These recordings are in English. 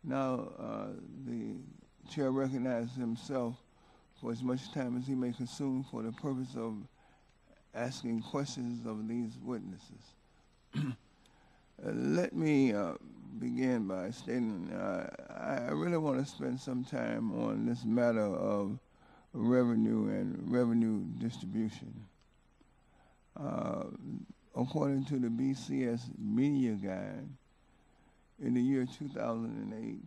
Now, the chair recognizes himself for as much time as he may consume for the purpose of asking questions of these witnesses. Let me begin by stating I really want to spend some time on this matter of revenue and revenue distribution. According to the BCS Media Guide, in the year 2008,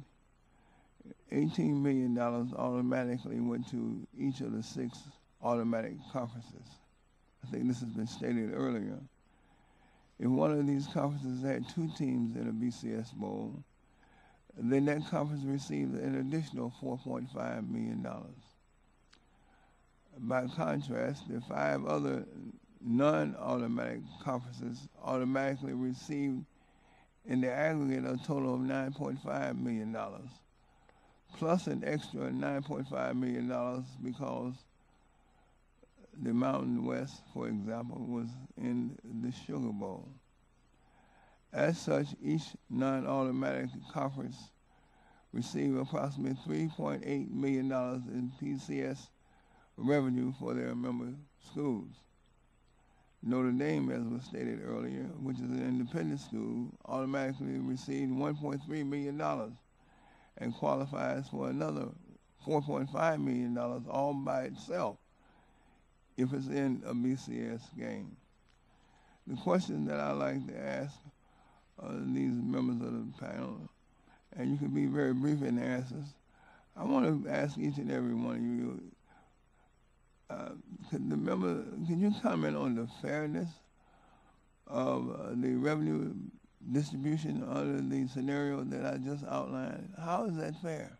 $18 million automatically went to each of the 6 automatic conferences. I think this has been stated earlier. If one of these conferences had 2 teams in a BCS Bowl, then that conference received an additional $4.5 million. By contrast, the 5 other non-automatic conferences automatically received in the aggregate a total of $9.5 million, plus an extra $9.5 million because the Mountain West, for example, was in the Sugar Bowl. As such, each non-automatic conference received approximately $3.8 million in PCS revenue for their member schools. Notre Dame, as was stated earlier, which is an independent school, automatically received $1.3 million and qualifies for another $4.5 million all by itself if it's in a BCS game. The question that I like to ask these members of the panel, and you can be very brief in the answers, I want to ask each and every one of you, can you comment on the fairness of the revenue distribution under the scenario that I just outlined? How is that fair?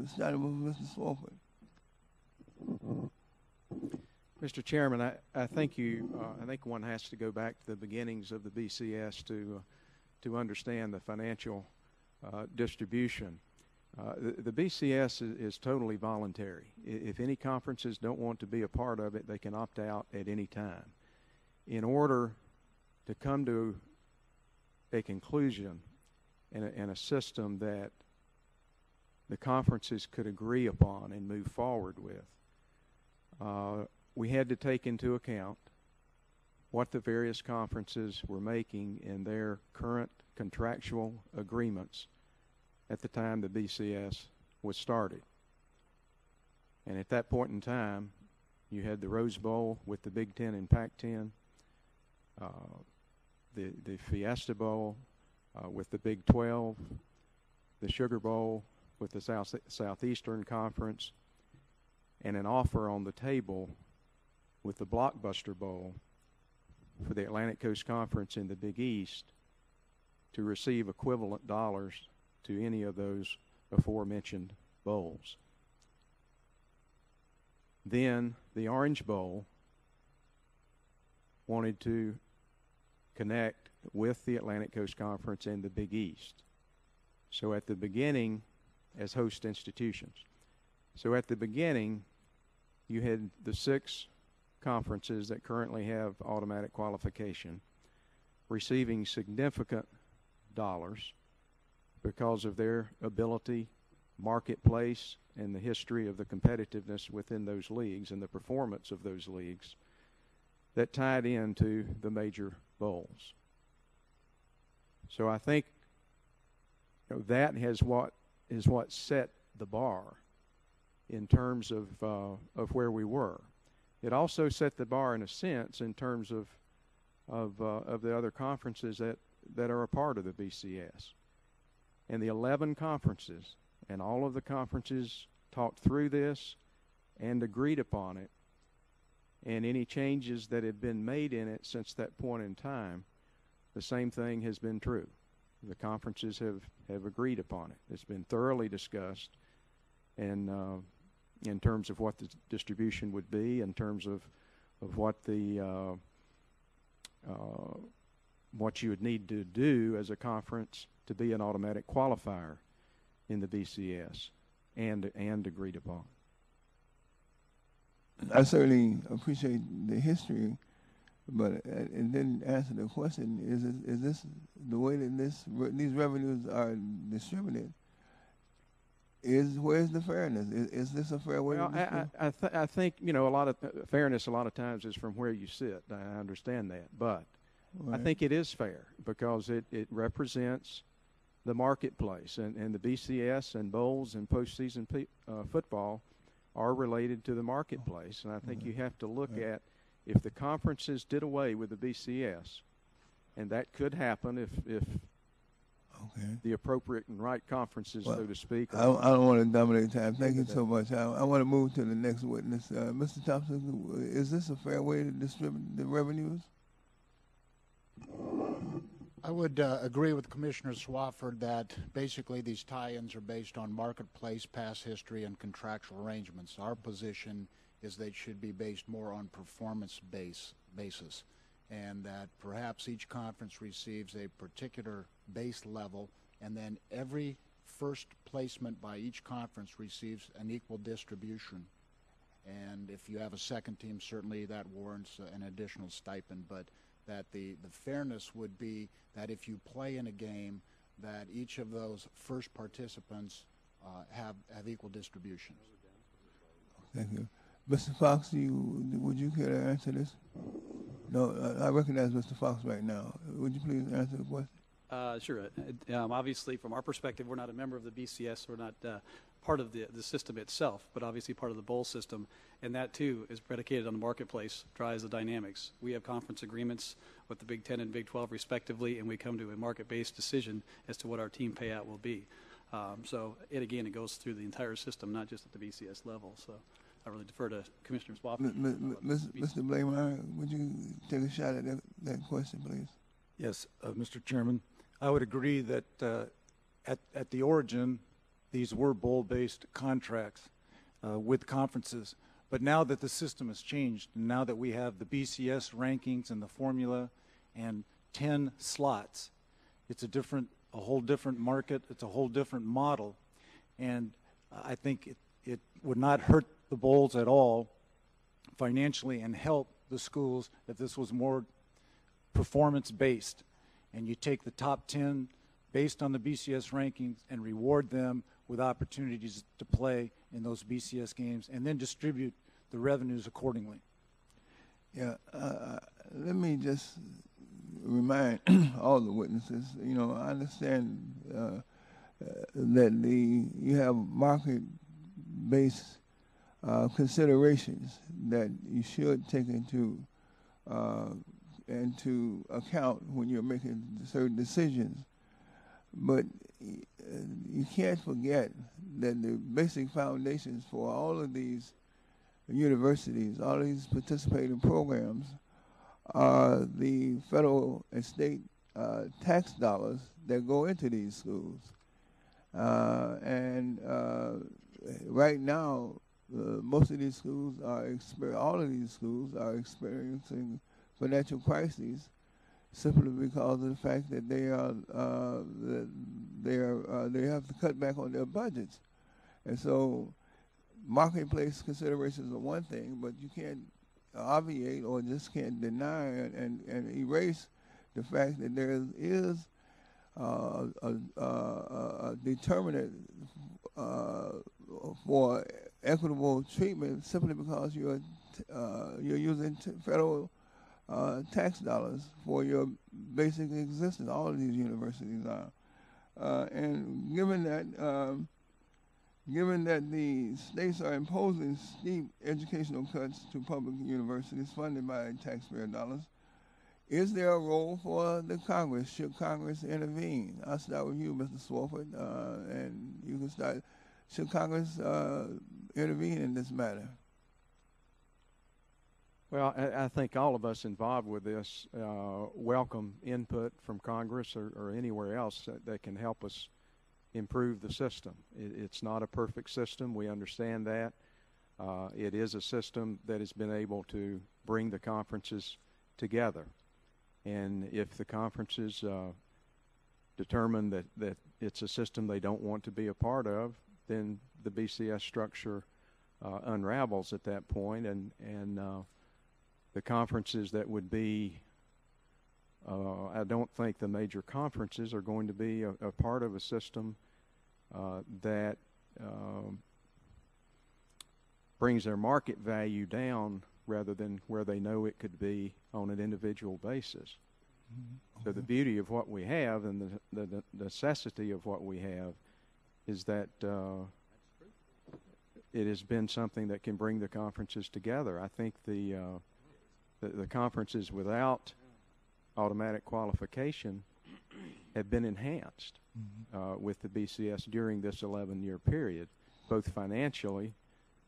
Starting with Mr. Swofford. Mr. Chairman, I think one has to go back to the beginnings of the BCS to understand the financial distribution. The BCS is totally voluntary. If any conferences don't want to be a part of it, they can opt out at any time. In order to come to a conclusion and a system that the conferences could agree upon and move forward with, we had to take into account what the various conferences were making in their current contractual agreements at the time the BCS was started. And at that point in time, you had the Rose Bowl with the Big Ten and Pac-10, the Fiesta Bowl with the Big 12, the Sugar Bowl with the Southeastern Conference, and an offer on the table with the Blockbuster Bowl for the Atlantic Coast Conference in the Big East to receive equivalent dollars to any of those aforementioned bowls. Then the Orange Bowl wanted to connect with the Atlantic Coast Conference and the Big East. So at the beginning, as host institutions. So at the beginning, you had the 6 conferences that currently have automatic qualification receiving significant dollars because of their ability, marketplace, and the history of the competitiveness within those leagues and the performance of those leagues that tied into the major bowls. So I think that is what set the bar in terms of where we were. It also set the bar in a sense in terms of the other conferences that are a part of the BCS. And the 11 conferences, and all of the conferences talked through this and agreed upon it, and any changes that have been made in it since that point in time, the same thing has been true. The conferences have agreed upon it. It's been thoroughly discussed, and in terms of what the distribution would be, in terms of what what you would need to do as a conference to be an automatic qualifier in the BCS, and agreed upon. I certainly appreciate the history, but it didn't answer the question. Is this the way that these revenues are distributed? where's the fairness? Is this a fair way Well, to distribute? I think, you know, a lot of fairness a lot of times is from where you sit. I understand that. But I Right. think it is fair because it represents the marketplace. And the BCS and bowls and postseason football are related to the marketplace. And I think you have to look at if the conferences did away with the BCS, and that could happen if Okay. the appropriate and right conferences, Well, so to speak. I don't want to dominate time. Thank you so much. I want to move to the next witness. Mr. Thompson, is this a fair way to distribute the revenues? I would agree with Commissioner Swafford that basically these tie-ins are based on marketplace, past history, and contractual arrangements. Our position is they should be based more on performance basis, and that perhaps each conference receives a particular base level, and then every first placement by each conference receives an equal distribution. And if you have a second team, certainly that warrants an additional stipend, but that the fairness would be that if you play in a game, that each of those first participants have equal distribution. Thank you. Mr. Fox, would you care to answer this? No, I recognize Mr. Fox right now. Would you please answer the question? Sure. Obviously, from our perspective, we're not a member of the BCS. We're not part of the system itself, but obviously part of the bowl system. And that, too, is predicated on the marketplace, drives the dynamics. We have conference agreements with the Big 10 and Big 12, respectively, and we come to a market-based decision as to what our team payout will be. So, it goes through the entire system, not just at the BCS level. So I really defer to Commissioner Swafford. Mr. Blameyer, would you take a shot at that question, please? Yes, Mr. Chairman. I would agree that at the origin, these were bowl-based contracts with conferences. But now that the system has changed, and now that we have the BCS rankings and the formula and 10 slots, it's a whole different market. It's a whole different model. And I think it would not hurt the bowls at all financially and help the schools if this was more performance-based. And you take the top 10 based on the BCS rankings and reward them with opportunities to play in those BCS games and then distribute the revenues accordingly. Yeah, let me just remind all the witnesses, I understand that you have market-based considerations that you should take into account when you're making certain decisions. But you can't forget that the basic foundations for all of these universities, all of these participating programs, are the federal and state tax dollars that go into these schools. Right now, most of these schools all of these schools are experiencing financial crises simply because of the fact that they have to cut back on their budgets. And so marketplace considerations are one thing, but you can't obviate or just can't deny and erase the fact that there is a determinant for equitable treatment simply because you're using federal tax dollars for your basic existence. All of these universities are, and given that the states are imposing steep educational cuts to public universities funded by taxpayer dollars, is there a role for the Congress? Should Congress intervene? I'll start with you, Mr. Swafford, and you can start. Should Congress intervene in this matter? Well, I think all of us involved with this welcome input from Congress or anywhere else that can help us improve the system. It's not a perfect system. We understand that. It is a system that has been able to bring the conferences together. And if the conferences determine that it's a system they don't want to be a part of, then the BCS structure unravels at that point, and the conferences that would be, I don't think the major conferences are going to be a part of a system that brings their market value down rather than where they know it could be on an individual basis. So the beauty of what we have and the necessity of what we have is that it has been something that can bring the conferences together. I think the conferences without automatic qualification have been enhanced with the BCS during this 11-year period, both financially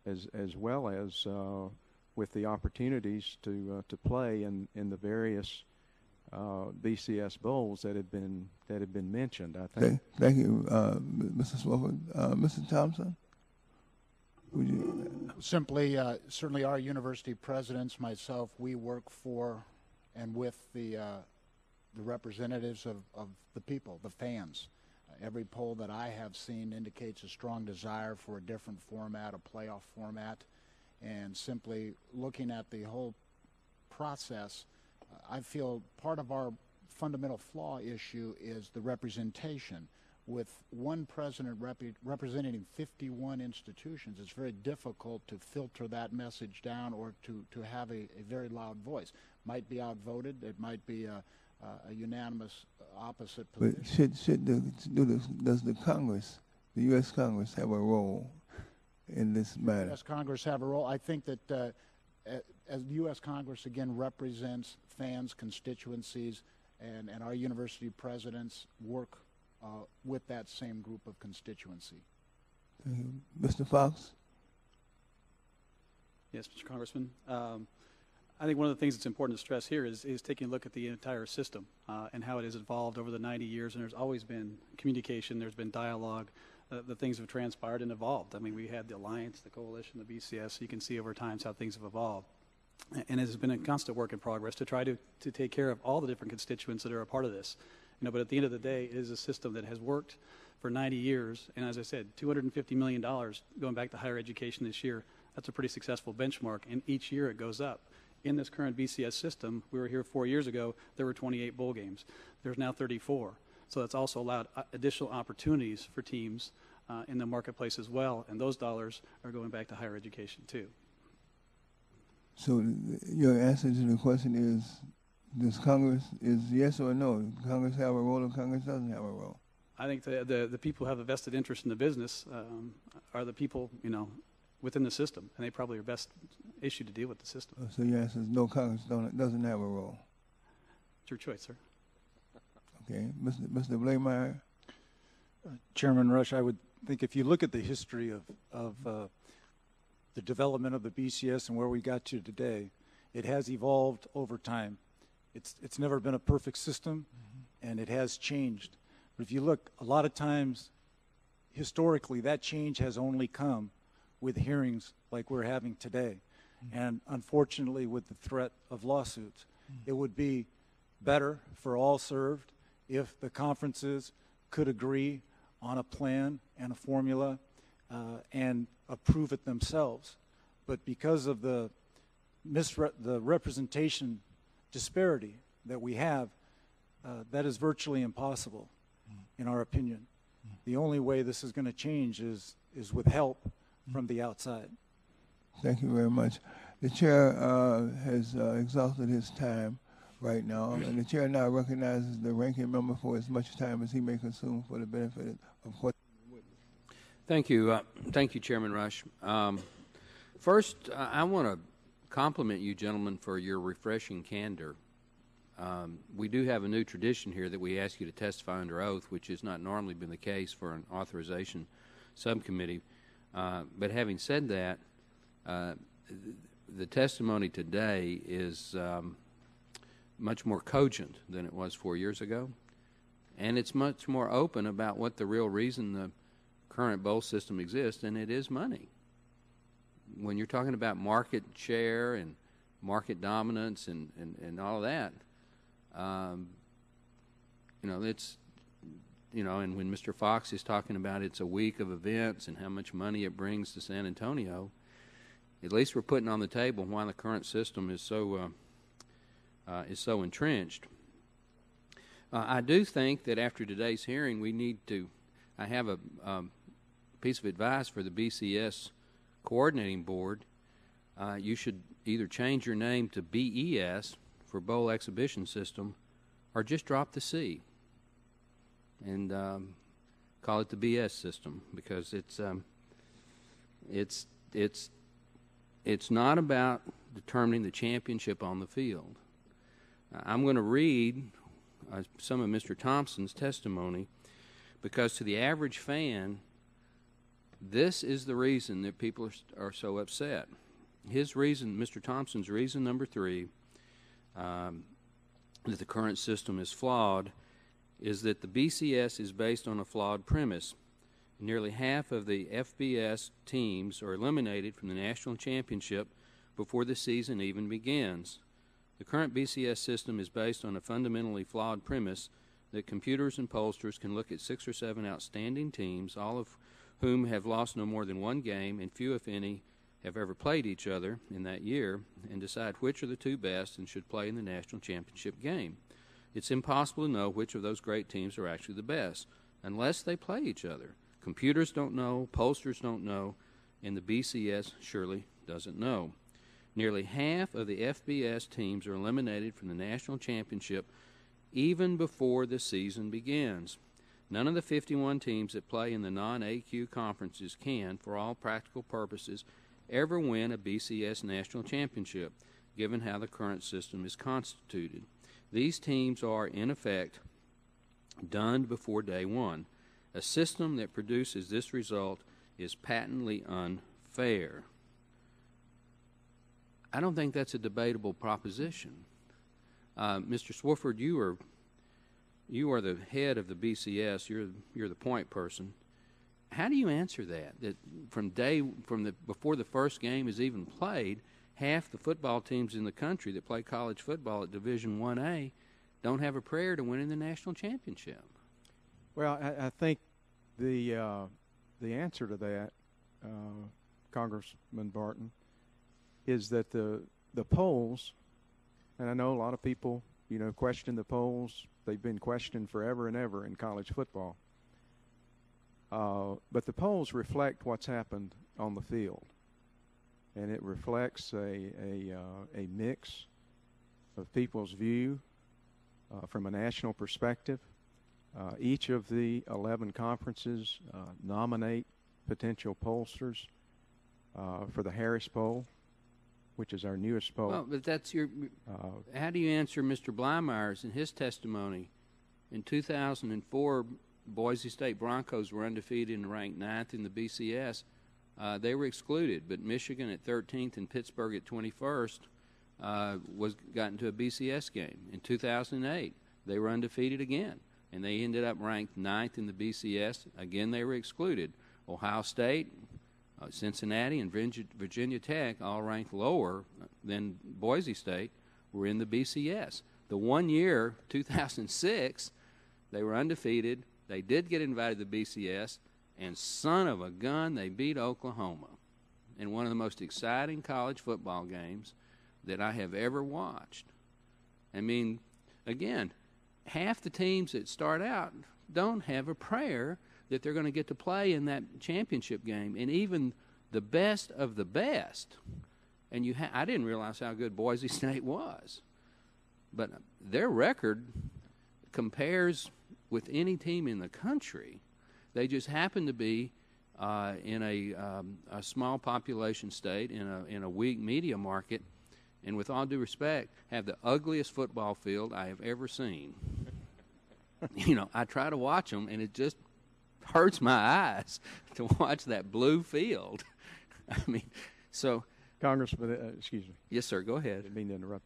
as well as with the opportunities to play in the various BCS bowls that have been mentioned. I think. Thank you, Mr. Swofford. Mr. Thompson, would you? Simply, certainly our university presidents, myself, we work for and with the representatives of the people, the fans. Every poll that I have seen indicates a strong desire for a different format, a playoff format, and simply looking at the whole process, I feel part of our fundamental flaw issue is the representation. With one president representing 51 institutions, it's very difficult to filter that message down or to have a very loud voice. Might be outvoted, it might be a unanimous opposite position. But does the Congress, the U.S. Congress, have a role in this matter? U.S. Congress have a role. I think that as the U.S. Congress, again, represents fans, constituencies, and our university presidents work with that same group of constituency. Mr. Fox? Yes, Mr. Congressman. I think one of the things that's important to stress here is taking a look at the entire system and how it has evolved over the 90 years, and there's always been communication, there's been dialogue, the things have transpired and evolved. I mean, we had the Alliance, the Coalition, the BCS, so you can see over time how things have evolved. And it has been a constant work in progress to try to take care of all the different constituents that are a part of this. But at the end of the day, it is a system that has worked for 90 years, and as I said, $250 million going back to higher education this year. That's a pretty successful benchmark, and each year it goes up. In this current BCS system, we were here 4 years ago, there were 28 bowl games. There's now 34. So that's also allowed additional opportunities for teams in the marketplace as well, and those dollars are going back to higher education too. So your answer to the question is, does Congress, is yes or no? Does Congress have a role or Congress doesn't have a role? I think the people who have a vested interest in the business are the people, within the system, and they probably are best issued to deal with the system. So your answer is no, Congress doesn't have a role. It's your choice, sir. Okay. Mr. Blameyer? Chairman Rush, I would think if you look at the history of the development of the BCS and where we got to today, it has evolved over time. It's never been a perfect system, and it has changed. But if you look, a lot of times, historically, that change has only come with hearings like we're having today. And unfortunately, with the threat of lawsuits, it would be better for all served if the conferences could agree on a plan and a formula and approve it themselves. But because of the representation disparity that we have, that is virtually impossible, in our opinion. The only way this is going to change is with help from the outside. Thank you very much. The chair has exhausted his time right now, and the chair now recognizes the ranking member for as much time as he may consume for the benefit of what. Thank you. Thank you, Chairman Rush. First, I want to compliment you gentlemen for your refreshing candor. We do have a new tradition here that we ask you to testify under oath, which has not normally been the case for an authorization subcommittee. But having said that, the testimony today is much more cogent than it was 4 years ago, and it's much more open about what the real reason the current bowl system exists, and it is money. When you're talking about market share and market dominance and all of that, it's, and when Mr. Fox is talking about it's a week of events and how much money it brings to San Antonio, at least we're putting on the table why the current system is so entrenched. I do think that after today's hearing, we need to. I have piece of advice for the BCS coordinating board, you should either change your name to BES for Bowl Exhibition System, or just drop the C and call it the BS system, because it's not about determining the championship on the field. I'm going to read some of Mr. Thompson's testimony, because to the average fan, this is the reason that people are so upset. His reason, Mr. Thompson's reason number 3, that the current system is flawed, is that the BCS is based on a flawed premise. Nearly half of the FBS teams are eliminated from the national championship before the season even begins. The current BCS system is based on a fundamentally flawed premise that computers and pollsters can look at 6 or 7 outstanding teams, all of whom have lost no more than 1 game, and few, if any, have ever played each other in that year, and decide which are the 2 best and should play in the national championship game. It's impossible to know which of those great teams are actually the best, unless they play each other. Computers don't know, pollsters don't know, and the BCS surely doesn't know. Nearly half of the FBS teams are eliminated from the national championship even before the season begins. None of the 51 teams that play in the non-AQ conferences can, for all practical purposes, ever win a BCS national championship, given how the current system is constituted. These teams are, in effect, done before day one. A system that produces this result is patently unfair. I don't think that's a debatable proposition. Mr. Swofford, you are the head of the BCS. You're the point person. How do you answer that? That before the first game is even played, half the football teams in the country that play college football at Division 1A don't have a prayer to win in the national championship. Well, I think the answer to that, Congressman Barton, is that the polls, and I know a lot of people, question the polls. They've been questioned forever and ever in college football. But the polls reflect what's happened on the field, and it reflects a mix of people's view from a national perspective. Each of the 11 conferences nominate potential pollsters for the Harris poll, which is our newest poll. Well, but that's how do you answer Mr. Bleimeyer's in his testimony? In 2004, Boise State Broncos were undefeated and ranked 9th in the BCS. They were excluded, but Michigan at 13th and Pittsburgh at 21st got into a BCS game. In 2008, they were undefeated again, and they ended up ranked 9th in the BCS. Again, they were excluded. Ohio State, Cincinnati, and Virginia Tech, all ranked lower than Boise State, were in the BCS. The one year, 2006, they were undefeated. They did get invited to the BCS, and son of a gun, they beat Oklahoma in one of the most exciting college football games that I have ever watched. I mean, again, half the teams that start out don't have a prayer that they're going to get to play in that championship game, and even the best of the best. And I didn't realize how good Boise State was, but their record compares with any team in the country. They just happen to be in a small population state in a weak media market, and with all due respect, have the ugliest football field I have ever seen. I try to watch them, and it just hurts my eyes to watch that blue field. I mean, so. Congressman, excuse me. Yes, sir. Go ahead. I didn't mean to interrupt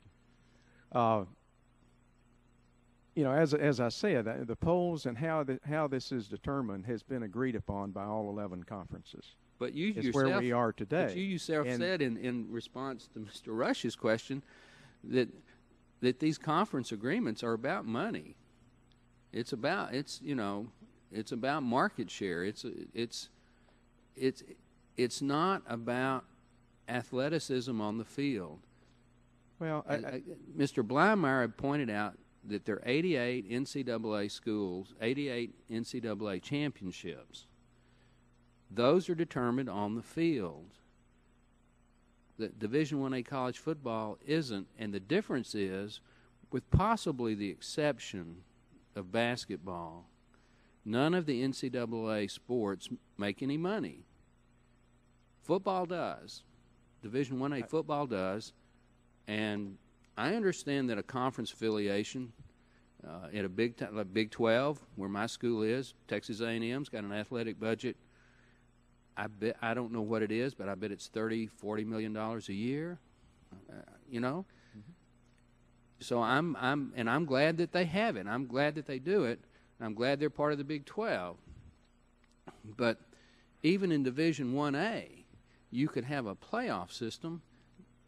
you. As I said, the polls and how this is determined has been agreed upon by all 11 conferences. But you it's yourself, where we are today. But you yourself said in response to Mr. Rush's question that these conference agreements are about money. It's about market share. It's not about athleticism on the field. Well, Mr. Bleimeyer pointed out that there are 88 NCAA schools, 88 NCAA championships. those are determined on the field. The Division I-A college football isn't, and the difference is, with possibly the exception of basketball, none of the NCAA sports make any money. Football does. Division I-A football does. And I understand that a conference affiliation in a Big 12, where my school is, Texas A&M's got an athletic budget. I don't know what it is, but I bet it's $30-40 million a year. You know. Mm-hmm. So I'm glad that they have it. I'm glad that they do it. I'm glad they're part of the Big 12. But even in Division I-A, you could have a playoff system,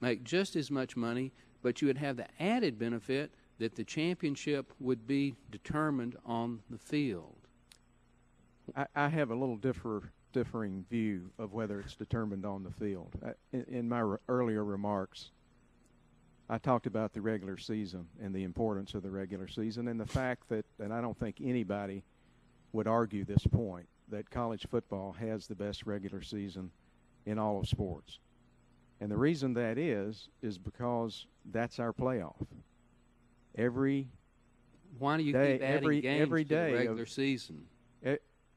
make just as much money, but you would have the added benefit that the championship would be determined on the field. I have a little differing view of whether it's determined on the field. In my earlier remarks, I talked about the regular season and the importance of the regular season and the fact that, and I don't think anybody would argue this point, that college football has the best regular season in all of sports. And the reason that is because that's our playoff. Why do you keep adding games to the regular season?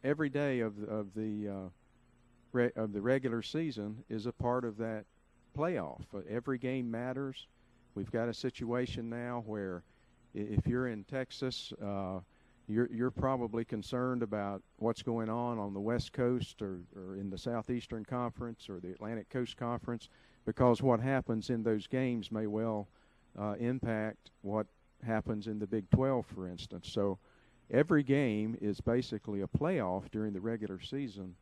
Every day of the regular season is a part of that playoff. Every game matters. We've got a situation now where if you're in Texas, you're probably concerned about what's going on the West Coast or in the Southeastern Conference or the Atlantic Coast Conference, because what happens in those games may well impact what happens in the Big 12, for instance. So every game is basically a playoff during the regular season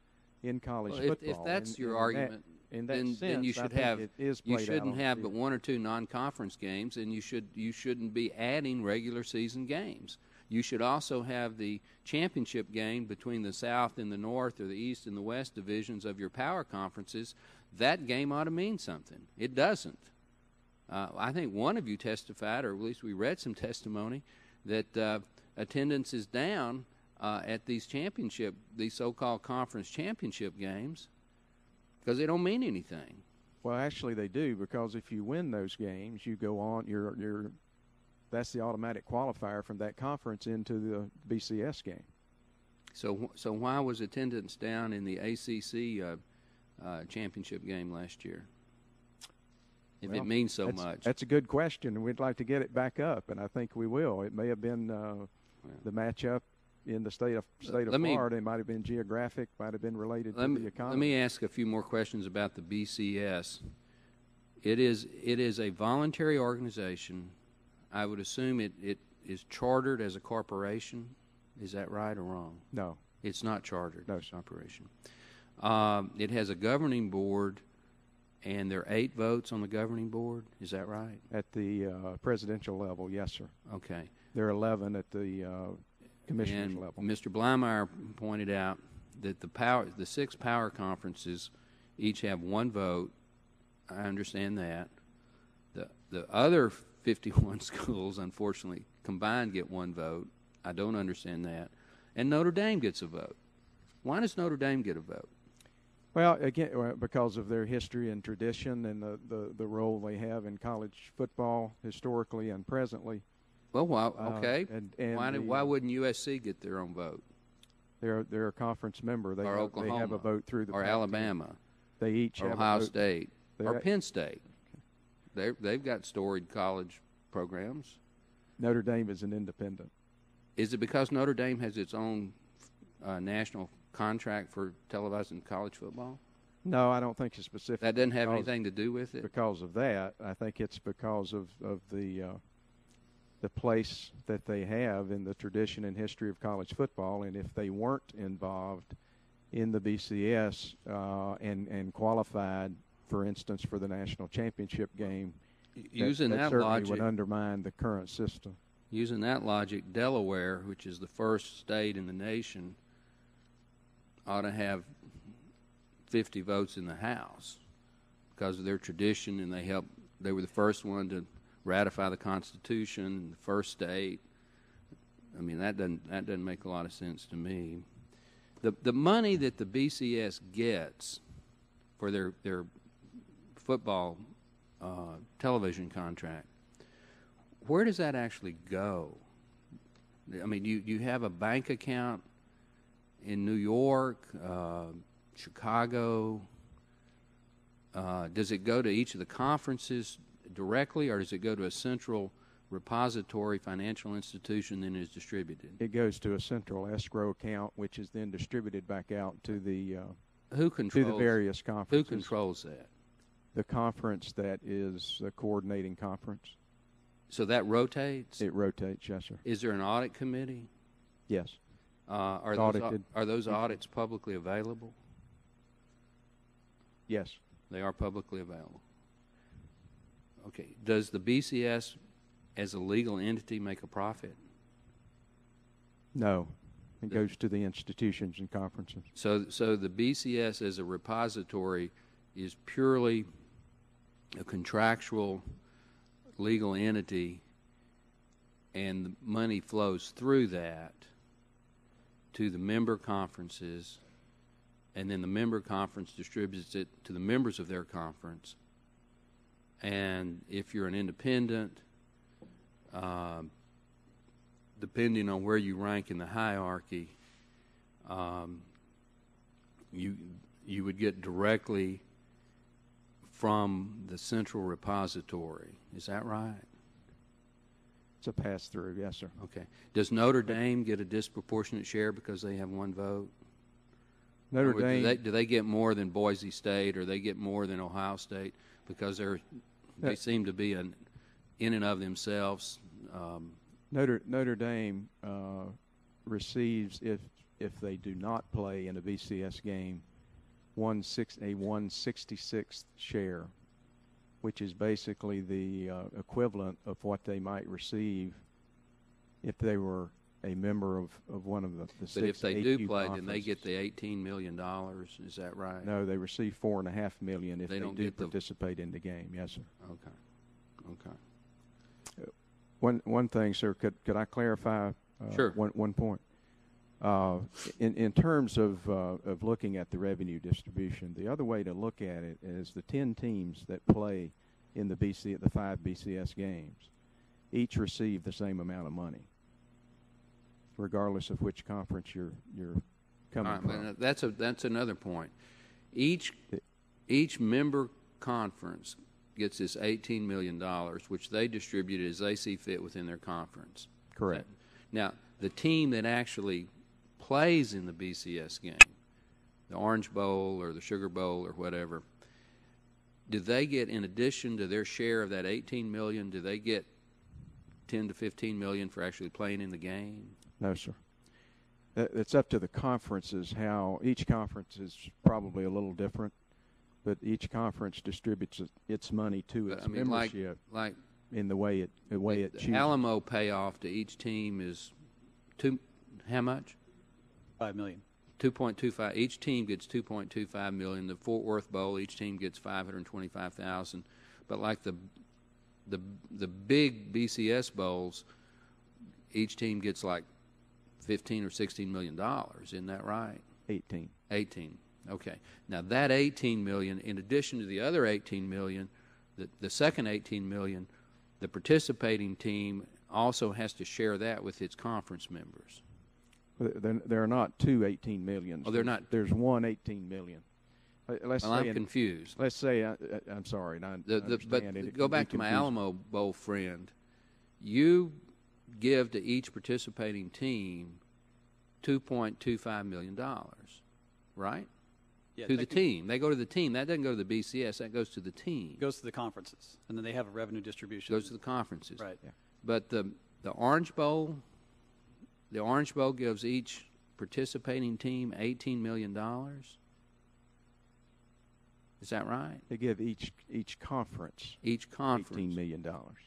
in college football. If that's your argument, then you should have. You shouldn't have but one or two non-conference games, and you shouldn't be adding regular season games. You should also have the championship game between the South and the North, or the East and the West divisions of your power conferences. That game ought to mean something. It doesn't. I think one of you testified, or at least we read some testimony, that attendance is down at these so-called conference championship games, because they don't mean anything. Well, actually they do, because if you win those games, you go on. That's the automatic qualifier from that conference into the BCS game. So why was attendance down in the ACC championship game last year? If it means so much. That's a good question, and we'd like to get it back up, and I think we will. It may have been the matchup in the state of Florida. It might have been geographic, might have been related to the economy. Let me ask a few more questions about the BCS. It is a voluntary organization. I would assume it is chartered as a corporation. Is that right or wrong? No. It's not chartered. No. It's a corporation. It has a governing board, and there are 8 votes on the governing board. Is that right? At the presidential level, yes, sir. Okay. There are 11 at the commissioner's level. Mr. Bleimeyer pointed out that the 6 power conferences each have 1 vote. I understand that. The other 51 schools, unfortunately, combined get 1 vote. I don't understand that. And Notre Dame gets a vote. Why does Notre Dame get a vote? Well, again, because of their history and tradition and the role they have in college football historically and presently. Well, okay. Why wouldn't USC get their own vote? They're a conference member. Or Oklahoma. They have a vote through the or Alabama. They each or have Ohio a vote. State. Or Penn State. They've got storied college programs. Notre Dame is an independent. Is it because Notre Dame has its own national contract for televising college football? No, I don't think it's specific. That doesn't have anything to do with it? Because of that. I think it's because of the place that they have in the tradition and history of college football, and if they weren't involved in the BCS and qualified, for instance, for the national championship game, that certainly logic, would undermine the current system. Using that logic, Delaware, which is the first state in the nation, ought to have 50 votes in the House because of their tradition, and they were the first one to ratify the Constitution, the first state. I mean, that doesn't make a lot of sense to me. The money that the BCS gets for their football television contract, where does that actually go? I mean, you have a bank account in New York, Chicago. Does it go to each of the conferences directly, or does it go to a central repository financial institution and is distributed? It goes to a central escrow account, which is then distributed back out to the various conferences. Who controls that? The conference that is the coordinating conference. So that rotates? It rotates, yes, sir. Is there an audit committee? Yes. Are those audits publicly available? Yes. They are publicly available. Okay. Does the BCS, as a legal entity, make a profit? No. It goes to the institutions and conferences. So the BCS as a repository is purely a contractual legal entity, and the money flows through that to the member conferences, and then the member conference distributes it to the members of their conference. And if you're an independent, depending on where you rank in the hierarchy, you would get directly from the central repository. Is that right? It's a pass-through, yes, sir. Okay. Does Notre Dame get a disproportionate share because they have one vote? Notre Dame. Do they get more than Boise State, or they get more than Ohio State because they seem to be in and of themselves? Notre Dame receives, if they do not play in a BCS game, a 1/66th share, which is basically the equivalent of what they might receive if they were a member of one of the six. But if they do play, conferences. then they get the $18 million. Is that right? No, they receive $4.5 million if they don't do get participate in the game. Yes, sir. Okay. One thing, sir, could I clarify Sure. one point? In terms of looking at the revenue distribution, the other way to look at it is the 10 teams that play in the 5 BCS games each receive the same amount of money, regardless of which conference you're coming from. That's another point. Each member conference gets this $18 million, which they distribute as they see fit within their conference. Correct. Now, the team that actually plays in the BCS game, the Orange Bowl or the Sugar Bowl or whatever, do they get, in addition to their share of that $18 million, do they get $10 to $15 million for actually playing in the game? No, sir. It's up to the conferences. How each conference is probably a little different, but each conference distributes its money to its membership like in the way it chooses. The Alamo payoff to each team is how much? $5 million. 2.25. Each team gets 2.25 million. The Fort Worth Bowl, each team gets 525,000. But like the big BCS bowls, each team gets like 15 or 16 million dollars. Isn't that right? 18. 18. Okay. Now that 18 million, in addition to the other 18 million, the second 18 million, the participating team also has to share that with its conference members. There are not two 18 millions. Oh, they're not. There's one 18 million. I'm confused. Let's say I'm sorry. I understand it. Go back to my Alamo Bowl friend. You give to each participating team $2.25 million, right? Yeah, to the team. They go to the team. That doesn't go to the BCS. That goes to the team. It goes to the conferences, and then they have a revenue distribution. Goes to the conferences. Right. Yeah. But the Orange Bowl gives each participating team $18 million. Is that right? They give each conference $18 million.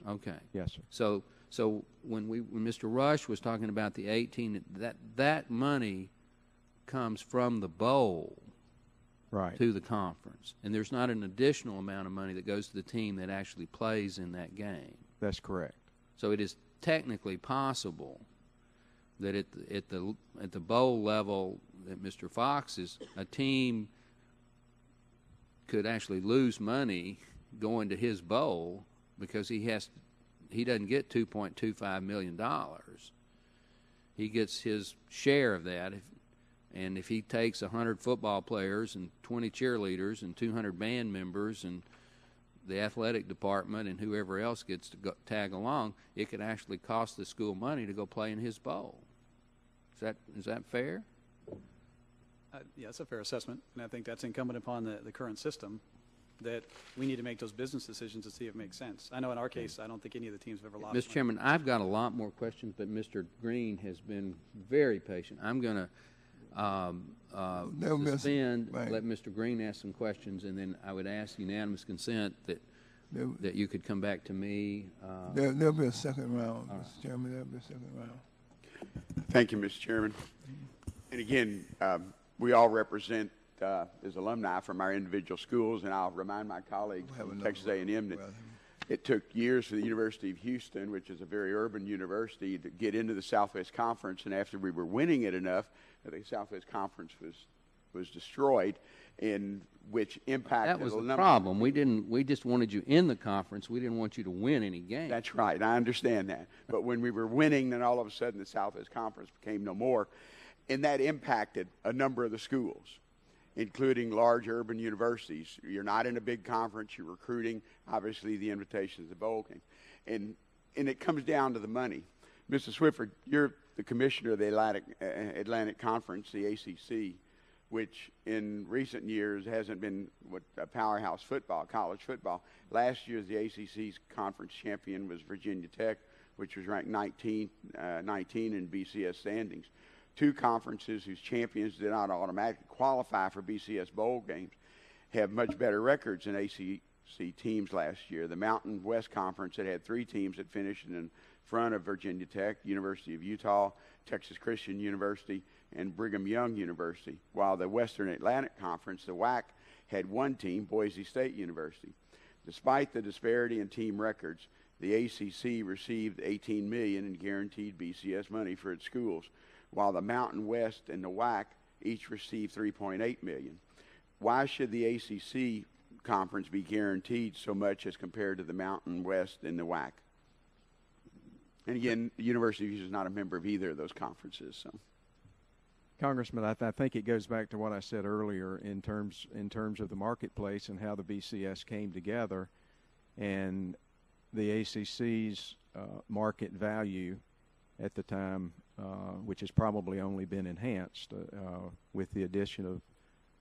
Okay. Yes, sir. So when Mr. Rush was talking about the 18, that money comes from the bowl right to the conference, and there's not an additional amount of money that goes to the team that actually plays in that game. That's correct. So it is technically possible that at the bowl level that Mr. Fox is, a team could actually lose money going to his bowl because he doesn't get $2.25 million. He gets his share of that. And if he takes 100 football players and 20 cheerleaders and 200 band members and the athletic department and whoever else gets to tag along, it could actually cost the school money to go play in his bowl. Is that fair? Yeah, that's a fair assessment, and I think that's incumbent upon the current system that we need to make those business decisions to see if it makes sense. I know in our case, I don't think any of the teams have ever lost. Mr. Chairman, I've got a lot more questions, but Mr. Green has been very patient. I'm going to suspend, let Mr. Green ask some questions, and then I would ask unanimous consent that you could come back to me. There'll be a second round, Mr. Chairman. There'll be a second round. Thank you, Mr. Chairman. And again, we all represent as alumni from our individual schools, and I'll remind my colleagues from Texas A&M that it took years for the University of Houston, which is a very urban university, to get into the Southwest Conference, and after we were winning it enough, the Southwest Conference was destroyed, in which impacted that was the problem. We just wanted you in the conference. We didn't want you to win any games. That's right, and I understand that. But when we were winning, then all of a sudden the Southwest Conference became no more, and that impacted a number of the schools, including large urban universities. You're not in a big conference. You're recruiting, obviously, the invitation to the bowl game. And it comes down to the money. Mr. Swifford, you're the commissioner of the Atlantic Conference, the ACC, which in recent years hasn't been a powerhouse football, college football. Last year, the ACC's conference champion was Virginia Tech, which was ranked 19 in BCS standings. Two conferences whose champions did not automatically qualify for BCS bowl games have much better records than ACC teams last year. The Mountain West Conference that had three teams that finished in front of Virginia Tech, University of Utah, Texas Christian University, and Brigham Young University, while the Western Atlantic Conference, the WAC, had one team, Boise State University. Despite the disparity in team records, the ACC received $18 million in guaranteed BCS money for its schools, while the Mountain West and the WAC each received $3.8 million. Why should the ACC conference be guaranteed so much as compared to the Mountain West and the WAC? And again, the University of Houston is not a member of either of those conferences. So, Congressman, I think it goes back to what I said earlier in terms of the marketplace and how the BCS came together, and the ACC's market value at the time, which has probably only been enhanced with the addition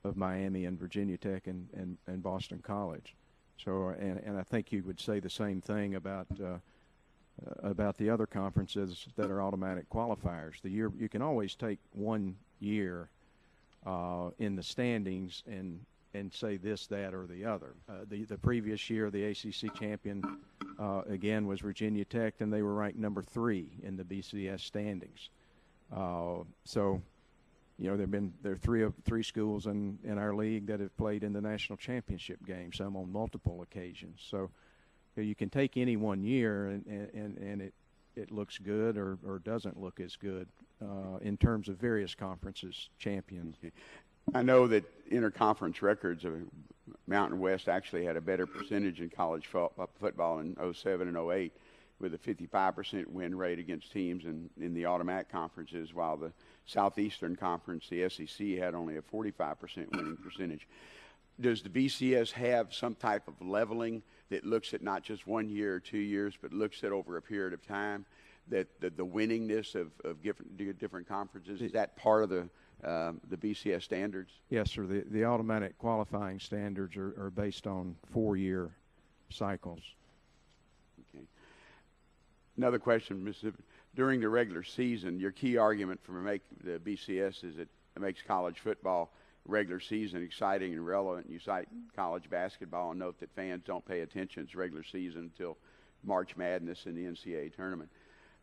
of Miami and Virginia Tech and Boston College. So, and I think you would say the same thing about the other conferences that are automatic qualifiers. You can always take 1 year in the standings and say this, that, or the other. The previous year, the ACC champion again was Virginia Tech, and they were ranked number 3 in the BCS standings. So, you know, there are three schools in our league that have played in the national championship game, some on multiple occasions. So you can take any 1 year and it looks good or doesn't look as good in terms of various conferences champions. I know that interconference records of Mountain West actually had a better percentage in college football in 07 and 08 with a 55% win rate against teams in the automatic conferences, while the Southeastern Conference, the SEC, had only a 45% winning percentage. Does the BCS have some type of leveling that looks at not just 1 year or 2 years, but looks at over a period of time, that the winningness of different conferences, is that part of the BCS standards? Yes, sir. The automatic qualifying standards are based on 4-year cycles. Okay. Another question, Mississippi. During the regular season, your key argument for the BCS is it makes college football regular season exciting and relevant. You cite college basketball and note that fans don't pay attention to regular season until March Madness and the NCAA tournament.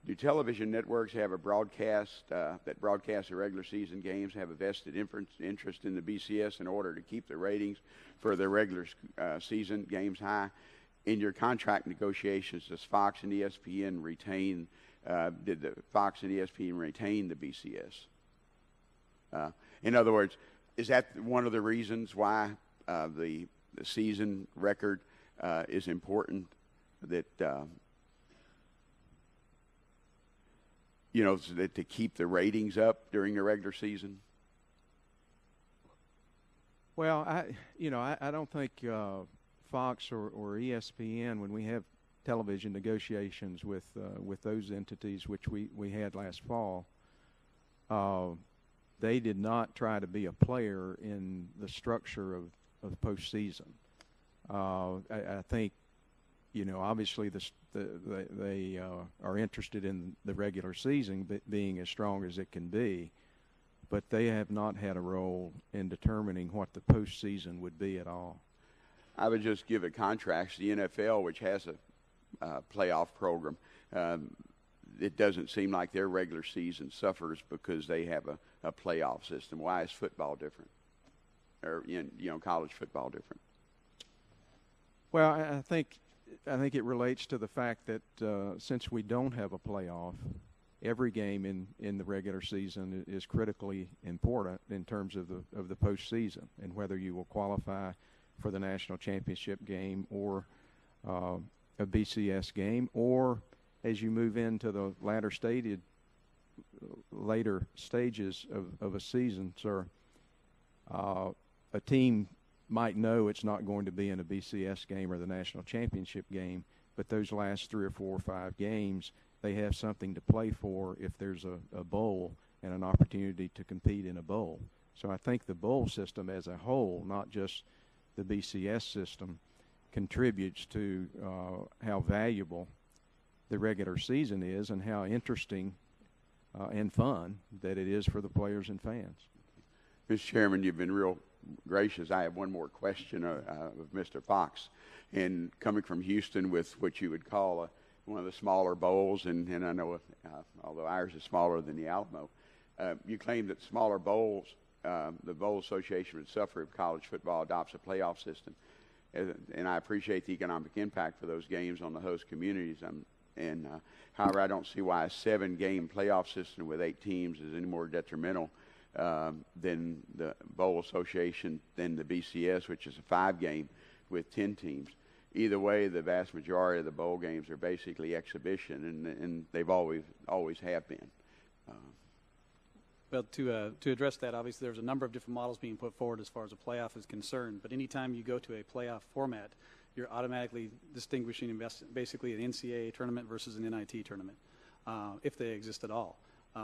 Do television networks have a broadcast that broadcasts the regular season games have a vested interest in the BCS in order to keep the ratings for the regular season games high? In your contract negotiations, does Fox and ESPN retain did the Fox and ESPN retain the BCS? In other words, is that one of the reasons why the season record is important? That so that to keep the ratings up during the regular season? Well, I don't think Fox or ESPN, when we have television negotiations with those entities, which we had last fall, they did not try to be a player in the structure of postseason. I think, obviously they are interested in the regular season being as strong as it can be, but they have not had a role in determining what the postseason would be at all. I would just give a contrast. The NFL, which has a playoff program, it doesn't seem like their regular season suffers because they have a playoff system. Why is football different? Or college football different? Well, I think it relates to the fact that since we don't have a playoff, every game in the regular season is critically important in terms of the postseason and whether you will qualify for the national championship game or a BCS game, or as you move into the later stages of a season, sir, a team might know it's not going to be in a BCS game or the national championship game, but those last 3 or 4 or 5 games, they have something to play for if there's a bowl and an opportunity to compete in a bowl. So I think the bowl system as a whole, not just the BCS system, contributes to how valuable the regular season is and how interesting and fun that it is for the players and fans. Mr. Chairman, you've been real gracious. I have one more question of Mr. Fox. And coming from Houston with what you would call one of the smaller bowls, and I know, although ours is smaller than the Alamo, you claim that smaller bowls, the Bowl Association would suffer if college football adopts a playoff system. And I appreciate the economic impact for those games on the host communities. However, I don't see why a 7-game playoff system with 8 teams is any more detrimental than the Bowl Association, than the BCS, which is a 5-game with 10 teams. Either way, the vast majority of the bowl games are basically exhibition, and they've always have been. Well, to address that, obviously there's a number of different models being put forward as far as a playoff is concerned, but anytime you go to a playoff format, you're automatically distinguishing basically an NCAA tournament versus an NIT tournament, if they exist at all.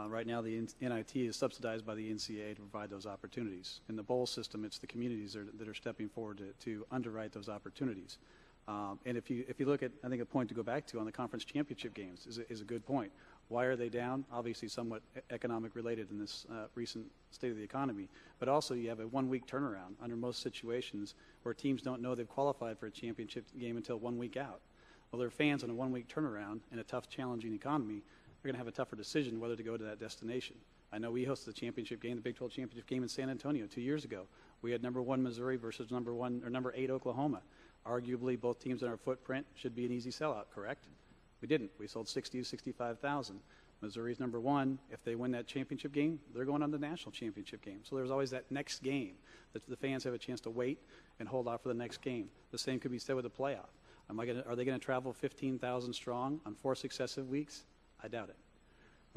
Right now, the NIT is subsidized by the NCAA to provide those opportunities. In the bowl system, it's the communities that are stepping forward to underwrite those opportunities. And if you look at, I think a point to go back to on the conference championship games is a good point. Why are they down? Obviously, somewhat economic related in this recent state of the economy. But also, you have a 1-week turnaround under most situations where teams don't know they've qualified for a championship game until 1 week out. Well, their fans on a 1-week turnaround in a tough, challenging economy are going to have a tougher decision whether to go to that destination. I know we hosted the championship game, the Big 12 championship game in San Antonio 2 years ago. We had number 1 Missouri versus number 8 Oklahoma. Arguably, both teams in our footprint should be an easy sellout, correct? We didn't. We sold 60 to 65,000. Missouri's number 1. If they win that championship game, they're going on the national championship game. So there's always that next game that the fans have a chance to wait and hold out for the next game. The same could be said with the playoff. Are they going to travel 15,000 strong on 4 successive weeks? I doubt it.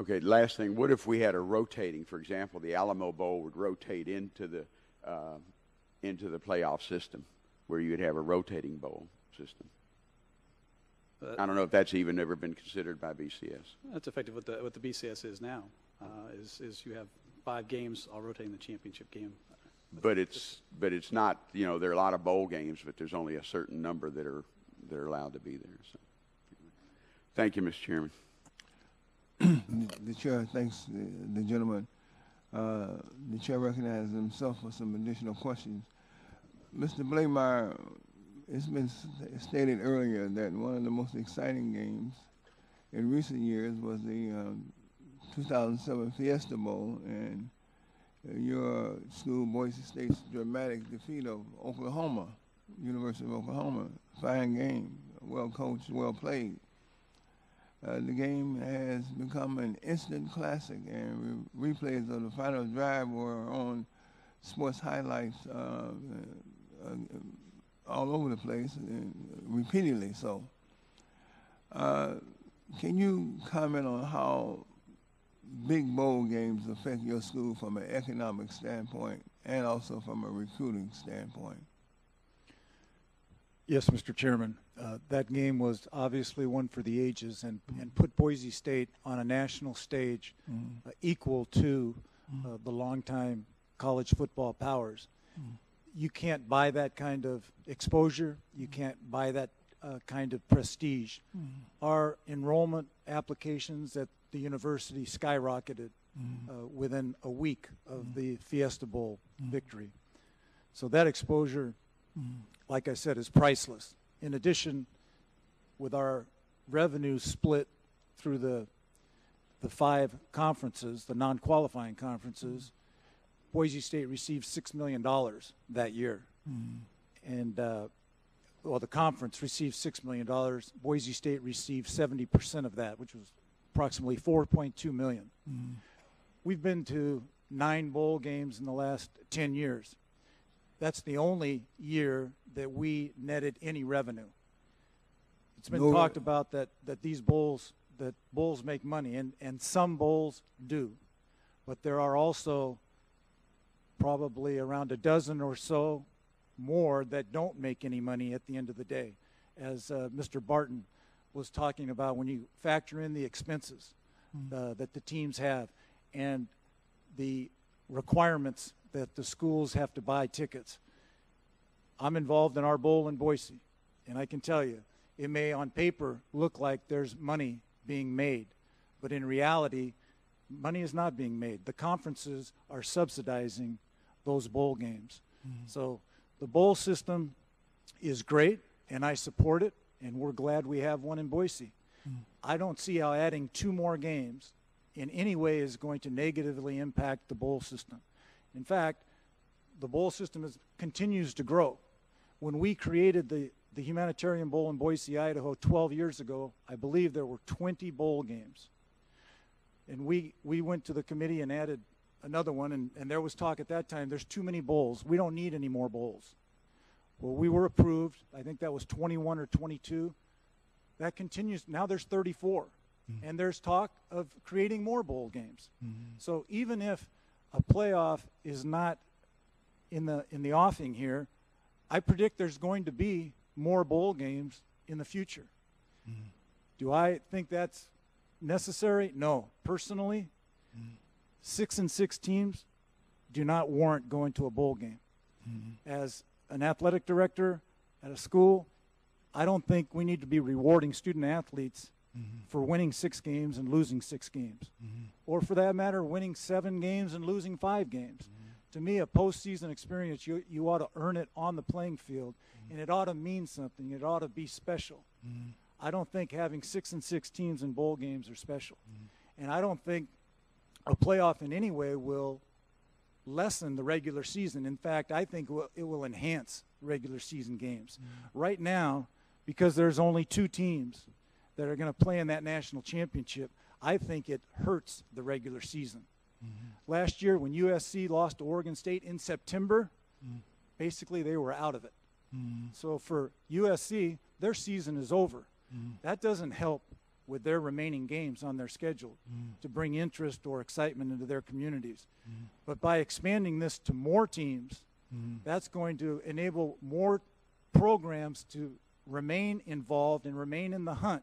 Okay, last thing. What if we had a rotating, for example, the Alamo Bowl would rotate into the playoff system, where you would have a rotating bowl system? I don't know if that's even ever been considered by BCS. That's effective what the BCS is now. Is you have 5 games all rotating the championship game. But it's not. There are a lot of bowl games, but there's only a certain number that are allowed to be there. So, thank you, Mr. Chairman. The chair thanks the gentleman. The chair recognizes himself for some additional questions. Mr. Blakemeyer, it's been stated earlier that one of the most exciting games in recent years was the 2007 Fiesta Bowl and your school, Boise State's dramatic defeat of Oklahoma, University of Oklahoma. Fine game, well coached, well played. the game has become an instant classic, and replays of the final drive were on sports highlights all over the place, and repeatedly so. Can you comment on how big bowl games affect your school from an economic standpoint and also from a recruiting standpoint? Yes, Mr. Chairman. That game was obviously one for the ages and put Boise State on a national stage equal to the longtime college football powers. You can't buy that kind of exposure. You can't buy that kind of prestige. Our enrollment applications at the university skyrocketed within a week of the Fiesta Bowl victory. So that exposure, like I said, is priceless. In addition, with our revenue split through the 5 conferences, the non-qualifying conferences, Boise State received $6 million that year. And, well, the conference received $6 million. Boise State received 70% of that, which was approximately $4.2 million. We've been to 9 bowl games in the last 10 years. That's the only year that we netted any revenue. It's been talked about that these bowls, that bowls make money, and some bowls do. But there are also probably around a dozen or so more that don't make any money at the end of the day. As Mr. Barton was talking about, when you factor in the expenses that the teams have and the requirements that the schools have to buy tickets. I'm involved in our bowl in Boise, and I can tell you, it may on paper look like there's money being made, but in reality, money is not being made. The conferences are subsidizing those bowl games. So the bowl system is great, and I support it, and we're glad we have one in Boise. I don't see how adding 2 more games in any way is going to negatively impact the bowl system. In fact, the bowl system continues to grow. When we created the Humanitarian Bowl in Boise, Idaho 12 years ago, I believe there were 20 bowl games. And we went to the committee and added another one, and there was talk at that time, there's too many bowls. We don't need any more bowls. Well, we were approved. I think that was 21 or 22. That continues. Now there's 34. And there's talk of creating more bowl games. So even if a playoff is not in the offing here, I predict there's going to be more bowl games in the future. Do I think that's necessary? No. Personally, 6-6 teams do not warrant going to a bowl game. As an athletic director at a school, I don't think we need to be rewarding student athletes for winning 6 games and losing 6 games. Or for that matter, winning 7 games and losing 5 games. To me, a postseason experience, you ought to earn it on the playing field, and it ought to mean something. It ought to be special. I don't think having 6-6 teams in bowl games are special. And I don't think a playoff in any way will lessen the regular season. In fact, I think it will enhance regular season games. Right now, because there's only 2 teams that are going to play in that national championship, I think it hurts the regular season. Last year, when USC lost to Oregon State in September, basically they were out of it. So for USC, their season is over. That doesn't help with their remaining games on their schedule to bring interest or excitement into their communities. But by expanding this to more teams, that's going to enable more programs to remain involved and remain in the hunt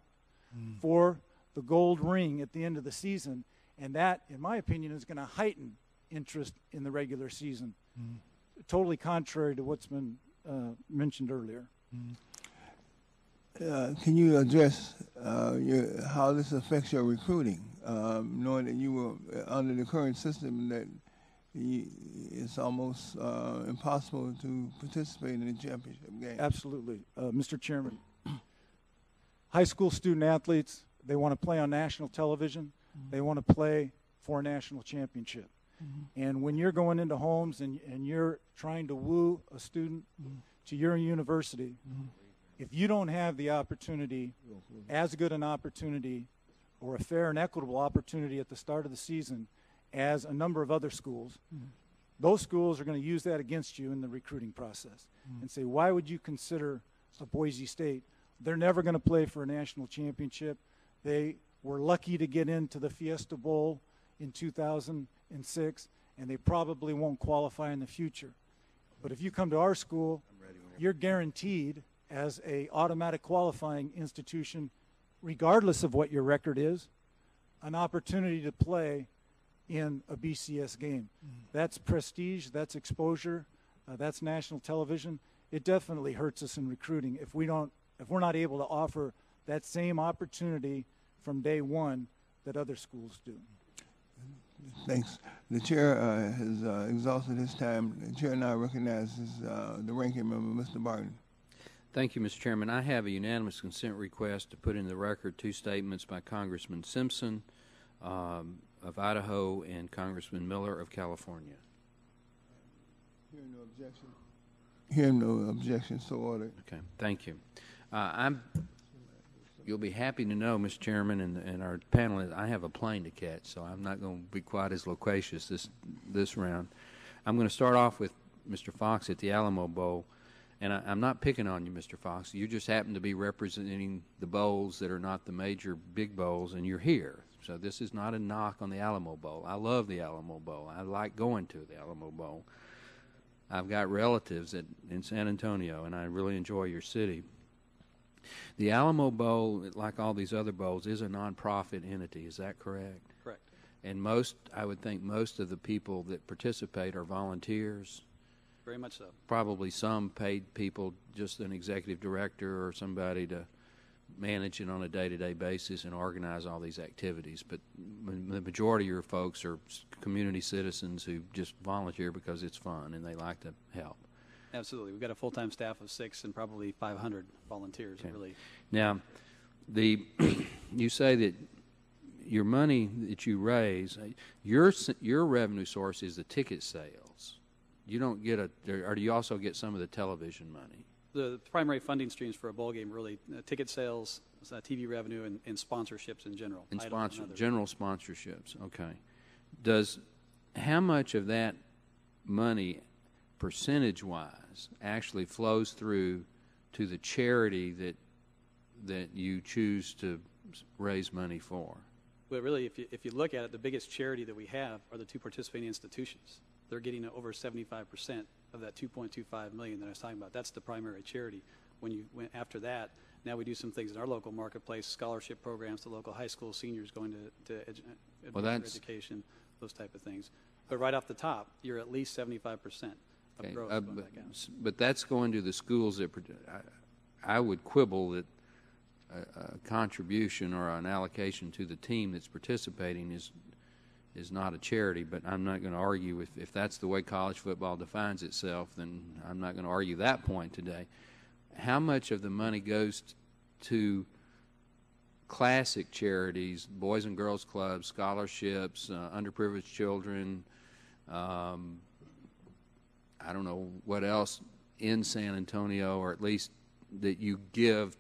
for the gold ring at the end of the season. And that, in my opinion, is going to heighten interest in the regular season, totally contrary to what's been mentioned earlier. Can you address how this affects your recruiting, knowing that you were under the current system that it's almost impossible to participate in the championship game? Absolutely. Mr. Chairman, high school student athletes, they want to play on national television. They want to play for a national championship. And when you're going into homes and you're trying to woo a student to your university, if you don't have the opportunity, as good an opportunity or a fair and equitable opportunity at the start of the season as a number of other schools, those schools are going to use that against you in the recruiting process and say, why would you consider a Boise State? They're never going to play for a national championship. They were lucky to get into the Fiesta Bowl in 2006, and they probably won't qualify in the future. But if you come to our school, you're guaranteed as a automatic qualifying institution, regardless of what your record is, an opportunity to play in a BCS game. That's prestige, that's exposure, that's national television. It definitely hurts us in recruiting if we're not able to offer that same opportunity from day one that other schools do. Thanks. The chair has exhausted his time. The chair now recognizes the ranking member, Mr. Barton. Thank you, Mr. Chairman. I have a unanimous consent request to put in the record two statements by Congressman Simpson of Idaho and Congressman Miller of California. Hearing no objection. Hearing no objection, so ordered. Okay, thank you. You'll be happy to know, Mr. Chairman, and our panelists, I have a plane to catch, so I'm not going to be quite as loquacious this round. I'm going to start off with Mr. Fox at the Alamo Bowl, and I'm not picking on you, Mr. Fox. You just happen to be representing the bowls that are not the major big bowls, and you're here. So this is not a knock on the Alamo Bowl. I love the Alamo Bowl. I like going to the Alamo Bowl. I've got relatives in San Antonio, and I really enjoy your city. The Alamo Bowl, like all these other bowls, is a nonprofit entity. Is that correct? Correct. And I would think most of the people that participate are volunteers. Very much so. Probably some paid people, just an executive director or somebody to manage it on a day-to-day basis and organize all these activities. But the majority of your folks are community citizens who just volunteer because it's fun and they like to help. Absolutely. We've got a full-time staff of 6 and probably 500 volunteers. Okay. Really. Now, you say that your money that you raise, your revenue source is the ticket sales. You don't get or do you also get some of the television money? The primary funding streams for a bowl game really ticket sales, TV revenue, and sponsorships in general. And general sponsorships. Okay. How much of that money, percentage-wise, actually flows through to the charity that you choose to raise money for? But really, if you look at it, the biggest charity that we have are the two participating institutions. They're getting over 75% of that $2.25 million that I was talking about. That's the primary charity. After that, now we do some things in our local marketplace, scholarship programs to local high school seniors going to education, those type of things. But right off the top, you're at least 75%. Okay. But that's going to the schools that I would quibble that a contribution or an allocation to the team that's participating is not a charity. But I'm not going to argue if that's the way college football defines itself, then I'm not going to argue that point today. How much of the money goes to classic charities, Boys and Girls Clubs, scholarships, underprivileged children, I don't know what else in San Antonio, or at least that you give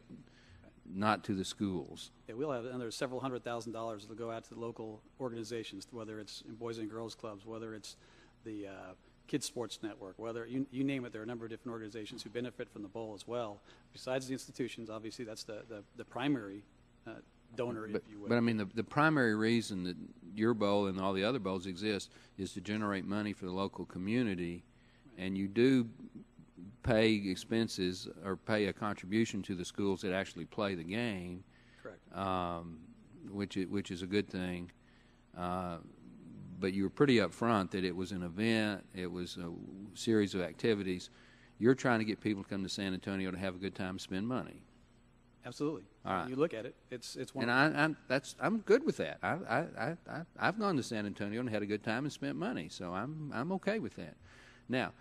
not to the schools? Yeah, we'll have another several $100,000 that'll go out to the local organizations, whether it's in Boys and Girls Clubs, whether it's the Kids Sports Network, whether you name it. There are a number of different organizations who benefit from the bowl as well. Besides the institutions, obviously that's the primary donor, if you will. But I mean, the primary reason that your bowl and all the other bowls exist is to generate money for the local community. And you do pay expenses or pay a contribution to the schools that actually play the game. Correct. Which is a good thing. But you were pretty upfront that it was an event, it was a series of activities. You're trying to get people to come to San Antonio to have a good time, spend money. Absolutely. All right. When you look at it, it's one. And I'm good with that. I've gone to San Antonio and had a good time and spent money, so I'm okay with that. Now,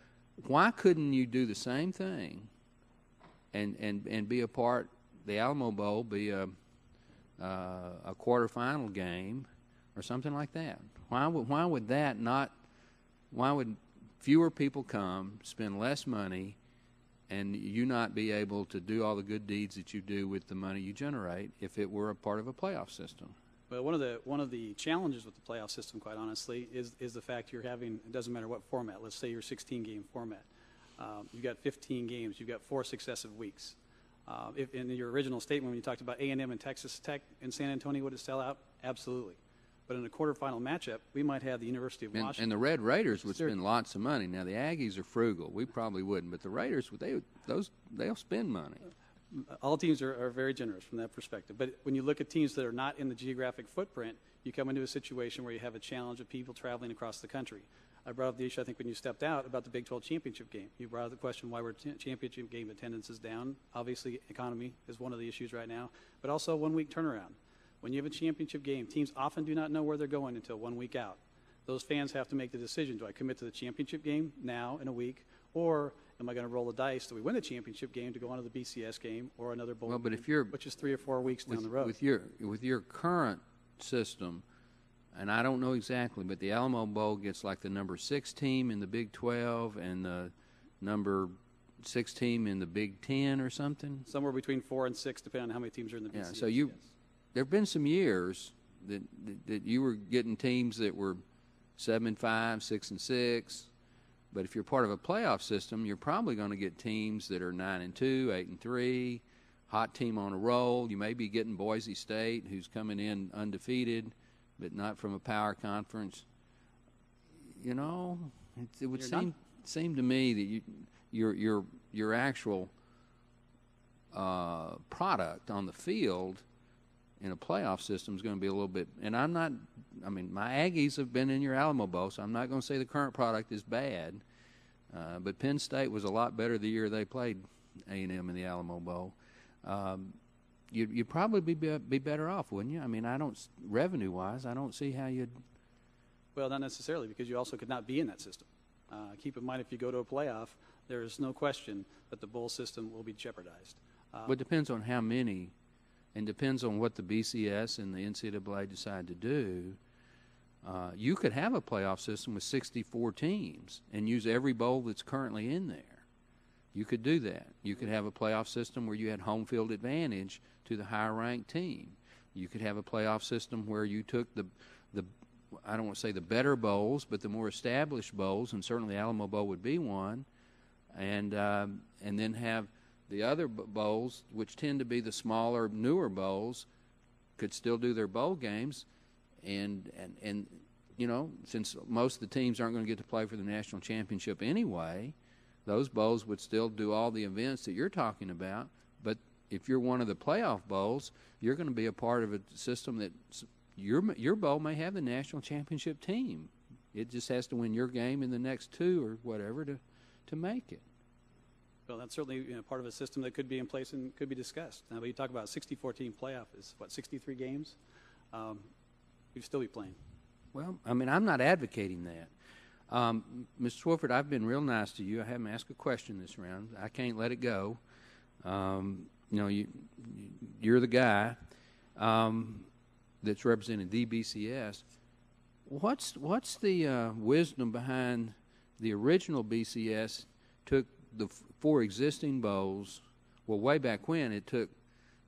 why couldn't you do the same thing and be a part, the Alamo Bowl be a quarterfinal game or something like that? Why would fewer people come, spend less money, and you not be able to do all the good deeds that you do with the money you generate if it were a part of a playoff system? Well, one of the challenges with the playoff system, quite honestly, is the fact you're having, it doesn't matter what format. Let's say your 16-game format. You've got 15 games. You've got 4 successive weeks. If in your original statement when you talked about A&M and Texas Tech in San Antonio, would it sell out? Absolutely. But in a quarterfinal matchup, we might have the University of Washington. And the Red Raiders would spend lots of money. Now, the Aggies are frugal. We probably wouldn't. But the Raiders, they'll spend money. All teams are very generous from that perspective. But when you look at teams that are not in the geographic footprint, you come into a situation where you have a challenge of people traveling across the country. I brought up the issue, I think, when you stepped out about the Big 12 championship game. You brought up the question why championship game attendance is down. Obviously, economy is one of the issues right now, but also 1 week turnaround. When you have a championship game, teams often do not know where they're going until 1 week out. Those fans have to make the decision, do I commit to the championship game now in a week, or am I going to roll the dice that we win the championship game to go on to the BCS game or another bowl game, if you're, which is 3 or 4 weeks down the road. With your current system, and I don't know exactly, but the Alamo Bowl gets like the number 6 team in the Big 12 and the number 6 team in the Big 10 or something? Somewhere between 4 and 6, depending on how many teams are in the BCS. Yeah, so there have been some years that you were getting teams that were 7-5, 6-6, but if you're part of a playoff system, you're probably going to get teams that are 9-2, 8-3, hot team on a roll. You may be getting Boise State, who's coming in undefeated, but not from a power conference. You know, it would seem to me that your actual product on the field in a playoff system is going to be a little bit. And my Aggies have been in your Alamo Bowl, so I'm not going to say the current product is bad. But Penn State was a lot better the year they played A&M in the Alamo Bowl. You'd probably be better off, wouldn't you? I mean, revenue-wise, I don't see how you'd. Well, not necessarily, because you also could not be in that system. Keep in mind, if you go to a playoff, there is no question that the bowl system will be jeopardized. Well, it depends on how many, and depends on what the BCS and the NCAA decide to do. You could have a playoff system with 64 teams and use every bowl that's currently in there. You could do that. You could have a playoff system where you had home field advantage to the higher-ranked team. You could have a playoff system where you took the I don't want to say the better bowls, but the more established bowls, and certainly Alamo Bowl would be one, and then have the other bowls, which tend to be the smaller, newer bowls, could still do their bowl games, and you know, since most of the teams aren't going to get to play for the national championship anyway, those bowls would still do all the events that you're talking about. But if you're one of the playoff bowls, you're going to be a part of a system that your bowl may have the national championship team. It just has to win your game in the next 2 or whatever to make it. Well, that's certainly part of a system that could be in place and could be discussed. Now, but you talk about 64-team playoff is, 63 games? You'd still be playing. Well, I mean, I'm not advocating that. Mr. Swofford, I've been real nice to you. I haven't asked a question this round. I can't let it go. You're the guy that's representing the BCS. What's the wisdom behind the original BCS took the 4 existing bowls? Well, way back when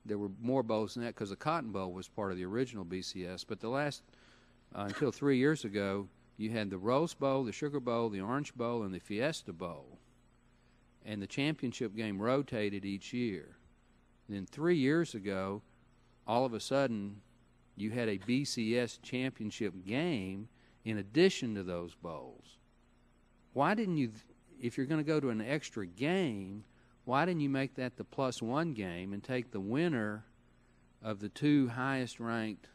there were more bowls than that because the Cotton Bowl was part of the original BCS. But the last until 3 years ago, you had the Rose Bowl, the Sugar Bowl, the Orange Bowl, and the Fiesta Bowl. And the championship game rotated each year. Then 3 years ago, all of a sudden, you had a BCS championship game in addition to those bowls. Why didn't you, if you're going to go to an extra game, why didn't you make that the +1 game and take the winner of the 2 highest-ranked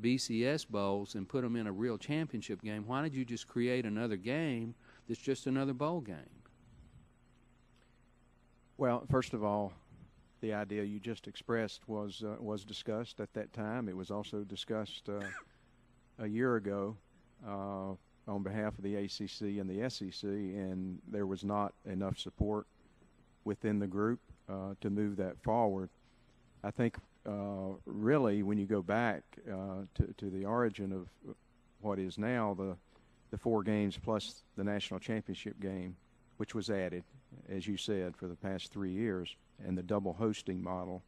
BCS bowls and put them in a real championship game? Why did you just create another game that's just another bowl game? Well, first of all, the idea you just expressed was discussed at that time. It was also discussed a year ago on behalf of the ACC and the SEC, and there was not enough support within the group to move that forward. I think really when you go back to the origin of what is now the 4 games plus the national championship game, which was added, as you said, for the past 3 years, and the double hosting model,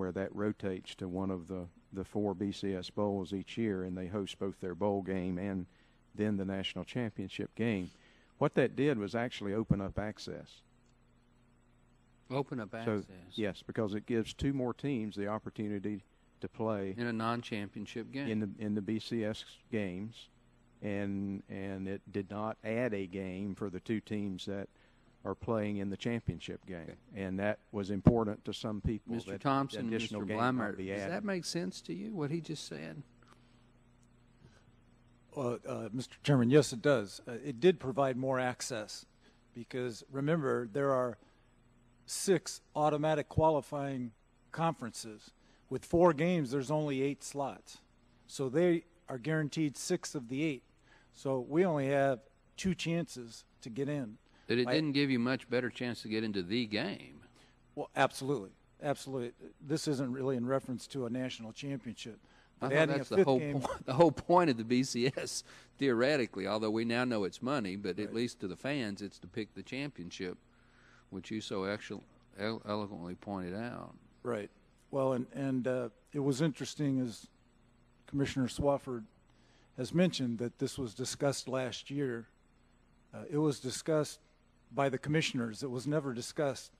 where that rotates to one of the 4 BCS bowls each year, and they host both their bowl game and then the national championship game. What that did was actually open up access. Open up access. So, yes, because it gives 2 more teams the opportunity to play in a non-championship game. in the BCS games, and it did not add a game for the 2 teams that are playing in the championship game. Okay. And that was important to some people. Mr. Thompson, additional Mr. game Bleimeyer, be does added. that make sense to you, what he just said? Mr. Chairman, yes, it does. It did provide more access because, remember, there are 6 automatic qualifying conferences. With 4 games, there's only 8 slots. So they are guaranteed 6 of the 8. So we only have 2 chances to get in. But it didn't give you much better chance to get into the game. Well, absolutely. Absolutely. This isn't really in reference to a national championship. I But thought adding that's a the 5th whole game, the whole point of the BCS, theoretically, although we now know it's money, but at least to the fans, it's to pick the championship, which you so eloquently pointed out. right. Well, and it was interesting, as Commissioner Swafford has mentioned, that this was discussed last year. It was discussed by the commissioners. It was never discussed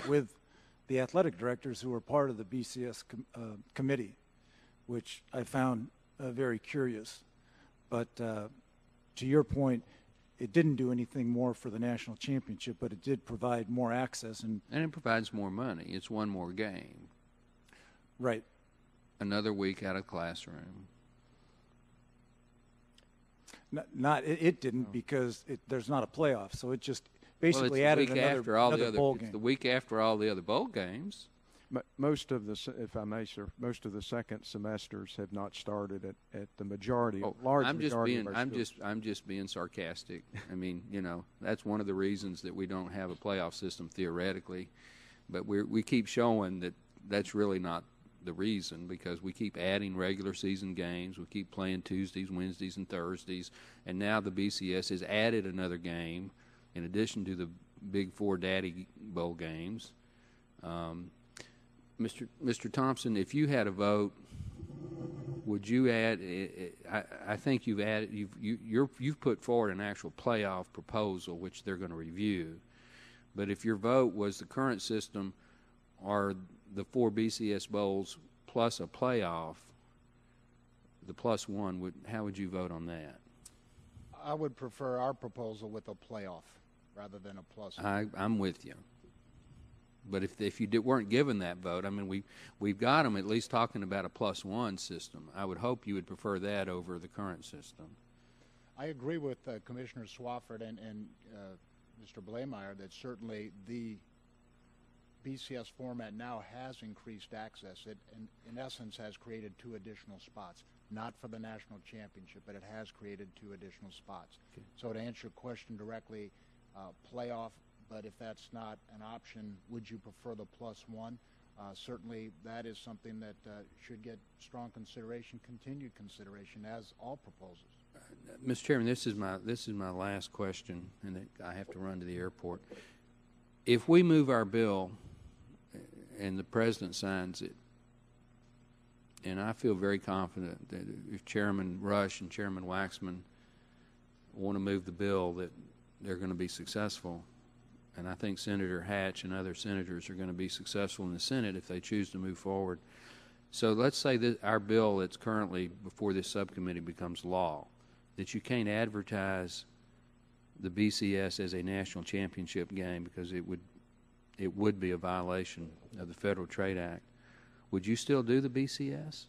with the athletic directors who were part of the BCS committee, which I found very curious. But to your point, it didn't do anything more for the national championship, but it did provide more access. And it provides more money. It's one more game. Right. Another week out of classroom. It didn't because there's not a playoff, so it just basically added another bowl game. It's the week after all the other bowl games. Most of the, if I may, sir, most of the second semesters have not started at the majority, large majority of our schools. I'm just being sarcastic. I mean, that's one of the reasons that we don't have a playoff system theoretically, but we keep showing that that's really not the reason, because we keep adding regular season games. We keep playing Tuesdays, Wednesdays, and Thursdays, and now the BCS has added another game in addition to the Big Four Daddy Bowl games. Mr. Thompson, if you had a vote, would you add? I think you've added. You've put forward an actual playoff proposal, which they're going to review. But if your vote was the current system, or the 4 BCS bowls plus a playoff, the +1, how would you vote on that? I would prefer our proposal with a playoff rather than a +1. I'm with you. But if you weren't given that vote, I mean, we've got them at least talking about a +1 system. I would hope you would prefer that over the current system. I agree with Commissioner Swafford and Mr. Bleimeyer that certainly the BCS format now has increased access. It, in essence, has created 2 additional spots, not for the national championship, but it has created 2 additional spots. Okay. So to answer your question directly, playoff, but if that's not an option, would you prefer the +1? Certainly that is something that should get strong consideration, continued consideration, as all proposals. Mr. Chairman, this is my last question, and I have to run to the airport. If we move our bill and the President signs it, and I feel very confident that if Chairman Rush and Chairman Waxman want to move the bill, that they're going to be successful. And I think Senator Hatch and other senators are going to be successful in the Senate if they choose to move forward. So let's say that our bill that's currently before this subcommittee becomes law, that you can't advertise the BCS as a national championship game because it would be a violation of the Federal Trade Act. Would you still do the BCS,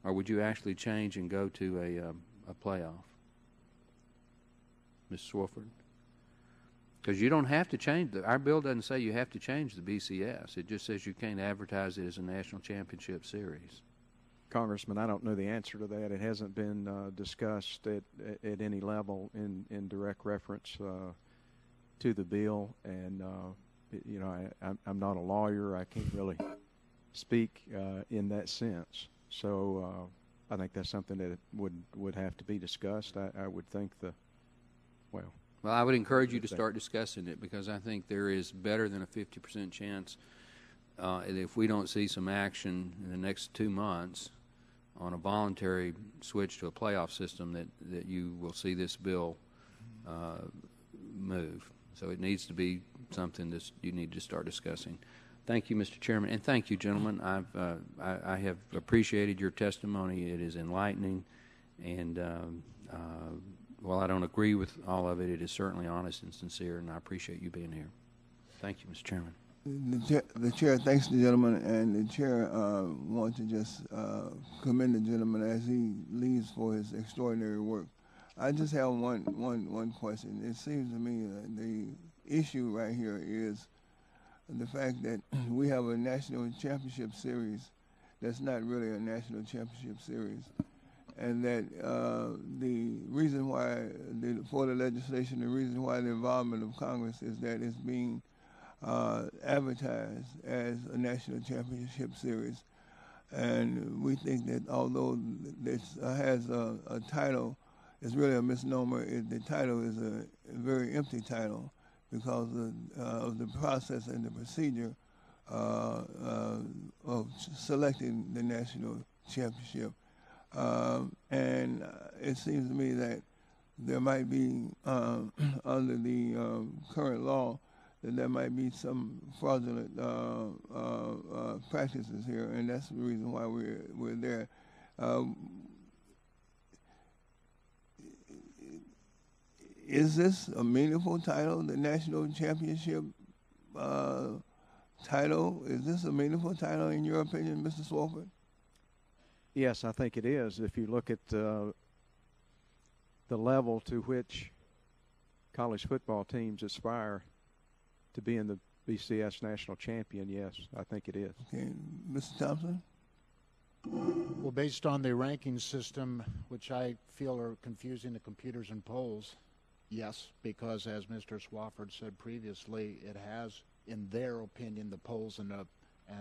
or would you actually change and go to a playoff, Ms. Swafford? Because you don't have to change our bill doesn't say you have to change the BCS. It just says you can't advertise it as a national championship series. Congressman, I don't know the answer to that. It hasn't been discussed at any level in direct reference to the bill, and I'm not a lawyer. I can't really speak in that sense. So I think that's something that would have to be discussed. I would think Well, I would encourage you to start discussing it, because I think there is better than a 50% chance and if we don't see some action in the next 2 months on a voluntary switch to a playoff system, that you will see this bill move. So it needs to be something that you need to start discussing. Thank you, Mr. Chairman, and thank you, gentlemen. I have appreciated your testimony. It is enlightening, and while I don't agree with all of it, it is certainly honest and sincere, and I appreciate you being here. Thank you, Mr. Chairman. The chair thanks the gentleman, and the chair wants to just commend the gentleman as he leads for his extraordinary work. I just have one question. It seems to me the issue right here is the fact that we have a national championship series that's not really a national championship series, and that the reason why for the legislation, the reason why the involvement of Congress is that it's being advertised as a national championship series. And we think that although this has a title, it's really a misnomer. The title is a very empty title because of the process and the procedure of selecting the national championship. And it seems to me that there might be, under the current law, that there might be some fraudulent practices here, and that's the reason why we're there. Is this a meaningful title, the national championship title? Is this a meaningful title in your opinion, Mr. Swofford? Yes, I think it is. If you look at the level to which college football teams aspire to being the BCS national champion, yes, I think it is. Okay, Mr. Thompson? Well, based on the ranking system, which I feel are confusing the computers and polls, yes, because as Mr. Swofford said previously, it has, in their opinion, the polls and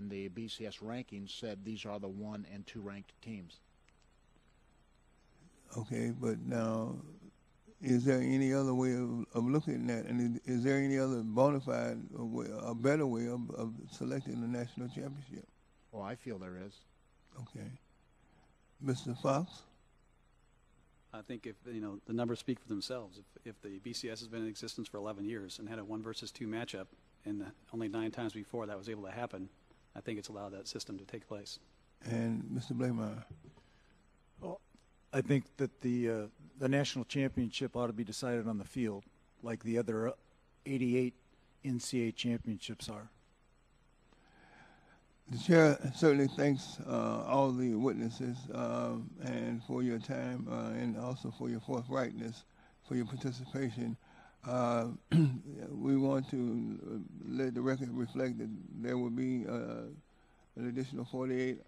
the BCS rankings said these are the 1 and 2 ranked teams. Okay, but now, is there any other way of looking at it? And is there any other bona fide way, a better way of selecting the national championship? Oh, I feel there is. Okay. Mr. Fox? I think if the numbers speak for themselves. If the BCS has been in existence for 11 years and had a 1 versus 2 matchup, and only 9 times before that was able to happen, I think it's allowed that system to take place. And Mr. Blakemeyer? Well, I think that the national championship ought to be decided on the field, like the other 88 NCAA championships are. The chair certainly thanks all the witnesses and for your time and also for your forthrightness, for your participation. We want to let the record reflect that there will be an additional 48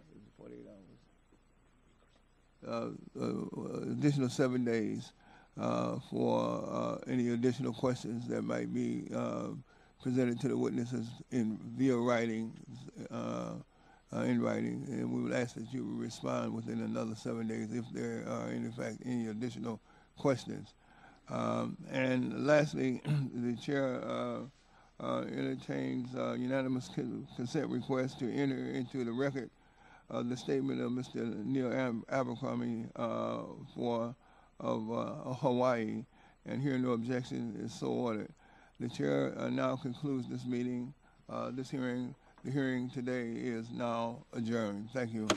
hours, additional 7 days for any additional questions that might be presented to the witnesses via writing, in writing, and we would ask that you respond within another 7 days if there are, in fact, any additional questions. And lastly, the chair entertains unanimous consent request to enter into the record the statement of Mr. Neil Abercrombie of Hawaii, and here no objection is so ordered. The chair now concludes this meeting. The hearing today is now adjourned. Thank you.